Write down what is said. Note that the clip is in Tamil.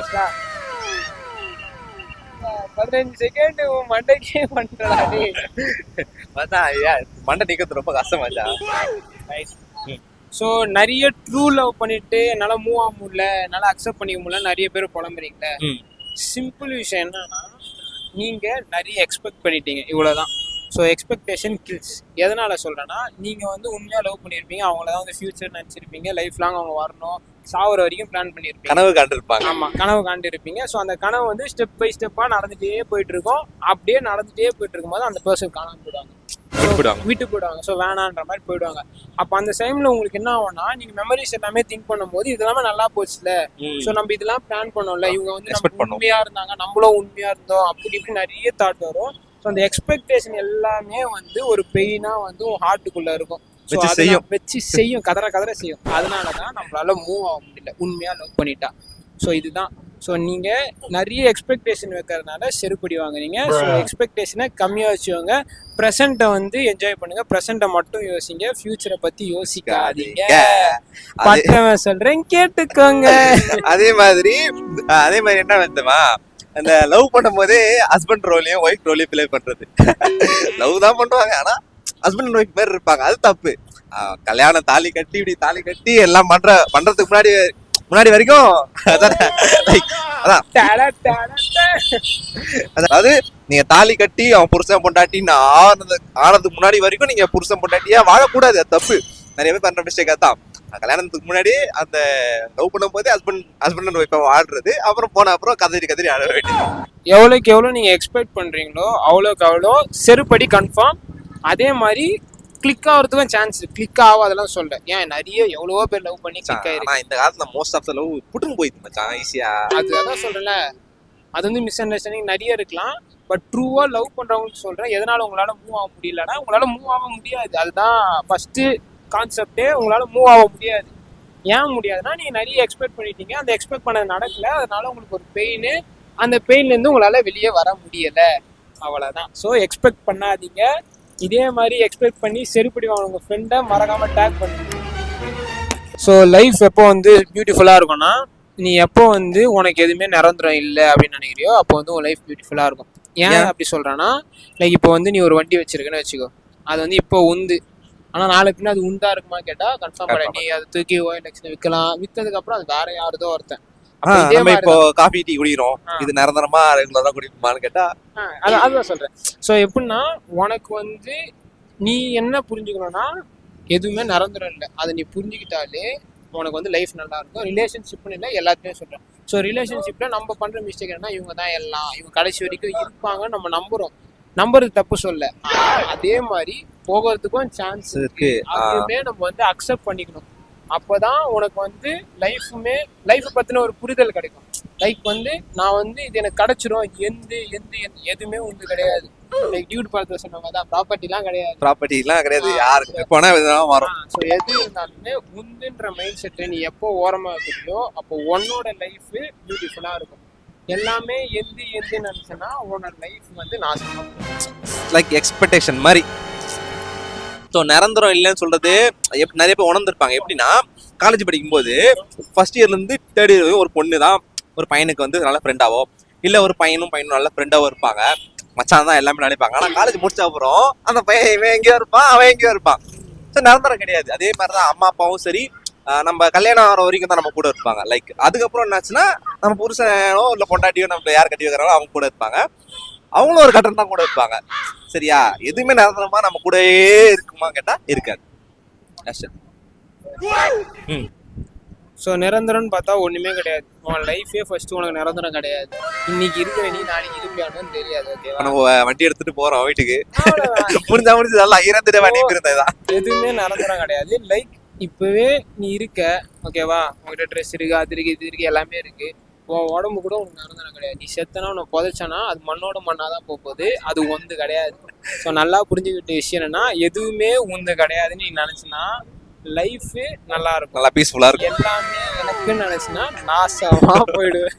ஆரம்பிச்சா 15 செகண்ட் மண்டைக்கே பண்றாடி. மண்டை நீக்கிறது ரொம்ப கஷ்டமாச்சா. ஸோ நிறைய ட்ரூ லவ் பண்ணிட்டு என்னால் மூவ் ஆக முடியல, என்னால் அக்செப்ட் பண்ணிக்க முடியல நிறைய பேர் புலம்புறீங்களே. சிம்பிள் விஷயம் என்னன்னா, நீங்கள் நிறைய எக்ஸ்பெக்ட் பண்ணிட்டீங்க, இவ்வளோதான். So expectation kills. எதனால் சொல்கிறேன்னா, நீங்கள் வந்து உண்மையாக லவ் பண்ணியிருப்பீங்க, அவங்கள தான் வந்து ஃபியூச்சர் நினச்சிருப்பீங்க, லைஃப் லாங் அவங்க வரணும், சாவர வரைக்கும் பிளான் பண்ணியிருப்பீங்க, கனவு காண்டிருப்பாங்க. ஆமாம், கனவு காண்டிருப்பீங்க. ஸோ அந்த கனவு வந்து ஸ்டெப் பை ஸ்டெப்பாக நடந்துகிட்டே போயிட்டு இருக்கோம். அப்படியே நடந்துகிட்டே போயிட்டு இருக்கும்போது அந்த பர்சன் காணாமல் போயிடுவாங்க, விட்டு போயிடுவாங்க. ஸோ வேணான்ற மாதிரி போயிடுவாங்க. அப்போ அந்த டைம்ல உங்களுக்கு என்ன ஆகும்னா, நீங்க மெமரிஸ் எல்லாமே திங்க் பண்ணும்போது இதெல்லாமே நல்லா போச்சுல, ஸோ நம்ம இதெல்லாம் பிளான் பண்ணோம்ல, இவங்க வந்து உண்மையா இருந்தாங்க, நம்மளும் உண்மையா இருந்தோம், அப்படி இப்படி நிறைய தாட் வரும். ஸோ அந்த எக்ஸ்பெக்டேஷன் எல்லாமே வந்து ஒரு பெயினா வந்து ஹார்ட்டுக்குள்ள இருக்கும், வச்சு செய்யும், கதற செய்யும். அதனாலதான் நம்மளால மூவ் ஆக முடியல உண்மையா லவ் பண்ணிட்டா. ஸோ இதுதான். ஸோ நீங்கள் நிறைய எக்ஸ்பெக்டேஷன் வைக்கிறதுனால செருப்படி வாங்குறீங்க. ஸோ எக்ஸ்பெக்டேஷனை கம்மியாக வச்சுக்கோங்க. ப்ரெசண்ட்டை வந்து என்ஜாய் பண்ணுங்க, ப்ரெசண்ட்டை மட்டும் யோசிங்க, ஃபியூச்சரை பற்றி யோசிக்காதீங்க. பட்டவன் சொல்கிறேன் கேட்டுக்கோங்க. அதே மாதிரி என்ன வந்துமா, அந்த லவ் பண்ணும் போதே ஹஸ்பண்ட் ரோலையும் ஒய்ஃப் ரோலையும் பிளே பண்றது. லவ் தான் பண்ணுவாங்க, ஆனா ஹஸ்பண்ட் அண்ட் ஒய்ஃப் மாதிரி இருப்பாங்க. அது தப்பு. கல்யாணம் தாலி கட்டி எல்லாம் பண்றதுக்கு முன்னாடி வரைக்கும் அதாவது நீங்க தாலி கட்டி அவன் புருஷன் பொண்டாட்டி ஆனதுக்கு முன்னாடி வரைக்கும் நீங்க புருஷன் பொண்டாட்டியா வாழக்கூடாது. அது தப்பு. நிறைய பேர் பண்ற மிஸ்டேக்கா தான். கல்யாணத்துக்கு முன்னாடி அந்த லவ் பண்ணும் போது ஹஸ்பண்ட் அண்ட் ஒய்ஃபை வாழ்றது, அப்புறம் போன அப்புறம் கதறி ஆட வேண்டியது. எவ்வளோக்கு எவ்வளோ நீங்க எக்ஸ்பெக்ட் பண்றீங்களோ அவ்வளோக்கு அவ்வளோ செருப்படி கன்ஃபார்ம். அதே மாதிரி கிளிக் ஆகிறதுக்கும் சான்ஸ், கிளிக் ஆகாதெல்லாம் சொல்ல. ஏன் நிறைய எவ்வளவோ பேர் லவ் பண்ணி கிளிக் ஆயிருக்கு. இந்த காலத்துல மோஸ்ட் ஆஃப் த லவ் புட்டுன்னு போயிடுச்சு மச்சான் ஈஸியா. அதுதான் சொல்றேன்ல, அது வந்து மிஸ் அண்டர்ஸ்டாண்டிங் நிறைய இருக்கலாம். பட் ட்ரூவா லவ் பண்றவங்களுக்கு சொல்றேன், எதனால உங்களால மூவ் ஆக முடியலன்னா, உங்களால மூவ் ஆக முடியாது. அதுதான் ஃபர்ஸ்ட் கான்செப்டே. உங்களால மூவ் ஆக முடியாது. ஏன் முடியாதுன்னா, நீங்க நிறைய எக்ஸ்பெக்ட் பண்ணிட்டீங்க, அந்த எக்ஸ்பெக்ட் பண்ணது நடக்கல, அதனால உங்களுக்கு ஒரு பெயின், அந்த பெயின்ல இருந்து உங்களால வெளியே வர முடியல, அவ்வளவுதான். ஸோ எக்ஸ்பெக்ட் பண்ணாதீங்க. இதே மாதிரி எக்ஸ்பெக்ட் பண்ணி செருப்படி வாங்க உங்க ஃப்ரெண்டை மறக்காம டேக் பண்ணுங்க. ஸோ லைஃப் எப்போ வந்து பியூட்டிஃபுல்லா இருக்கும்னா, நீ எப்போ வந்து உனக்கு எதுவுமே நிரந்தரம் இல்லை அப்படின்னு நினைக்கிறியோ அப்போ வந்து உன் லைஃப் பியூட்டிஃபுல்லா இருக்கும். ஏன் அப்படி சொல்றேன்னா, லைக் இப்போ வந்து நீ ஒரு வண்டி வச்சிருக்கேன்னு வச்சுக்கோ, அது வந்து இப்போ உந்து, ஆனா நாளைக்கு பின்ன அது உண்டா இருக்குமா கேட்டா கன்ஃபார்ம் பண்ண, நீ அதை தூக்கி ஓஎல்எக்ஸ்ல விற்கலாம், விற்றதுக்கு அப்புறம் அது வேற யாருதோ ஒருத்தன். இப்போ காஃபி டீ குடிக்கிறோம், இது நிரந்தரமா ரெகுலரா குடிக்குமான்னு கேட்டா அதுதான் சொல்றேன். ஸோ எப்படின்னா, உனக்கு வந்து நீ என்ன புரிஞ்சுக்கணும்னா, எதுவுமே நிரந்தரம் இல்லை, அதை நீ புரிஞ்சுக்கிட்டாலே உனக்கு வந்து லைஃப் நல்லா இருக்கும். ரிலேஷன்ஷிப்னு இல்லை, எல்லாத்தையுமே சொல்றேன். ஸோ ரிலேஷன்ஷிப்ல நம்ம பண்ற மிஸ்டேக் என்னன்னா, இவங்க தான் எல்லாம், இவங்க கடைசி வரைக்கும் இருப்பாங்க நம்ம நம்புறது தப்பு சொல்ல. அதே மாதிரி போகிறதுக்கும் சான்ஸ் இருக்கு, அதுவுமே நம்ம வந்து அக்செப்ட் பண்ணிக்கணும். அப்போதான் உனக்கு வந்து லைஃப் பத்தின ஒரு புரிதல் கிடைக்கும். லைக் வந்து நான் வந்து இது எனக்கு கிடைச்சிரும், எதுவுமே உண்டு கிடையாது. லைக் டியூட் படத்துல சொன்ன தான் ப்ராப்பர்ட்டிலாம் கிடையாது, யாருக்கு போனா வரும். ஸோ எது இருந்தாலுமே உண்டுன்ற மைண்ட் செட்டை நீ எப்போ ஓரமா வைக்கிறியோ அப்போ உன்னோட லைஃப் பியூட்டிஃபுல்லா இருக்கும். எல்லாமே எந்து நினைச்சேன்னா உன்னோட லைஃப் வந்து நாசமா லைக் எக்ஸ்பெக்டேஷன் மாதிரி. ஸோ நிரந்தரம் இல்லைன்னு சொல்றது நிறைய பேர் உணர்ந்துருப்பாங்க. எப்படின்னா, காலேஜ் படிக்கும்போது ஃபர்ஸ்ட் இயர்லேருந்து தேர்ட் இயர் ஒரு பொண்ணு தான் ஒரு பையனுக்கு வந்து நல்ல ஃப்ரெண்டாவோ, இல்லை ஒரு பையனும் நல்ல ஃப்ரெண்டாவோ இருப்பாங்க, மச்சான் தான் எல்லாமே நினைப்பாங்க. ஆனால் காலேஜ் முடிச்ச அப்புறம் அந்த பையன் இவன் எங்கேயோ இருப்பான், அவன் எங்கேயோ இருப்பான். ஸோ நிரந்தரம் கிடையாது. அதே மாதிரி தான் அம்மா அப்பாவும் சரி, நம்ம கல்யாணம் ஆகிற வரைக்கும் தான் நம்ம கூட இருப்பாங்க. லைக் அதுக்கப்புறம் என்னாச்சுன்னா, நம்ம புருஷனோ இல்லை பொண்டாட்டியோ நம்ம யார் கட்டி வைக்கிறாங்களோ அவங்க கூட இருப்பாங்க. அவங்களும் ஒரு கட்டம் தான் கூட இருப்பாங்க. சரியா? எதுவுமே நிரந்தரமா நம்ம கூடயே இருக்குமா கேட்டா இருக்காது. ஸோ நிரந்தரம்னு பார்த்தா ஒண்ணுமே கிடையாது. உன் லைஃபே ஃபர்ஸ்ட் உனக்கு நிரந்தரம் கிடையாது. இன்னைக்கு இருக்கிற நீ நாளைக்கு இருப்பியானு தெரியாது. ஓகேவா? வண்டி எடுத்துட்டு போறோம் வீட்டுக்கு, முடிஞ்சு நல்லா இறந்துட்டு வண்டி இருந்ததுதான். எதுவுமே நிரந்தரம் கிடையாது. லைக் இப்பவே நீ இருக்க, ஓகேவா, உங்ககிட்ட ட்ரெஸ் இருக்கு, அது இருக்கு, இது இருக்கு, எல்லாமே இருக்கு. உன் உடம்பு கூட உனக்கு நிரந்தரம் கிடையாது. நீ செத்தனா உன்னை புதைச்சானா அது மண்ணோட மண்ணாதான் போகுது, அது ஒன்று கிடையாது. ஸோ நல்லா புரிஞ்சுக்கிட்ட விஷயம் என்னன்னா, எதுவுமே ஒன்று கிடையாதுன்னு நீ நினைச்சுன்னா லைஃப் நல்லா இருக்கும், நல்லா பீஸ்ஃபுல்லா இருக்கும். எல்லாமே எனக்குன்னு நினைச்சுன்னா நாசமா போயிடுவேன்.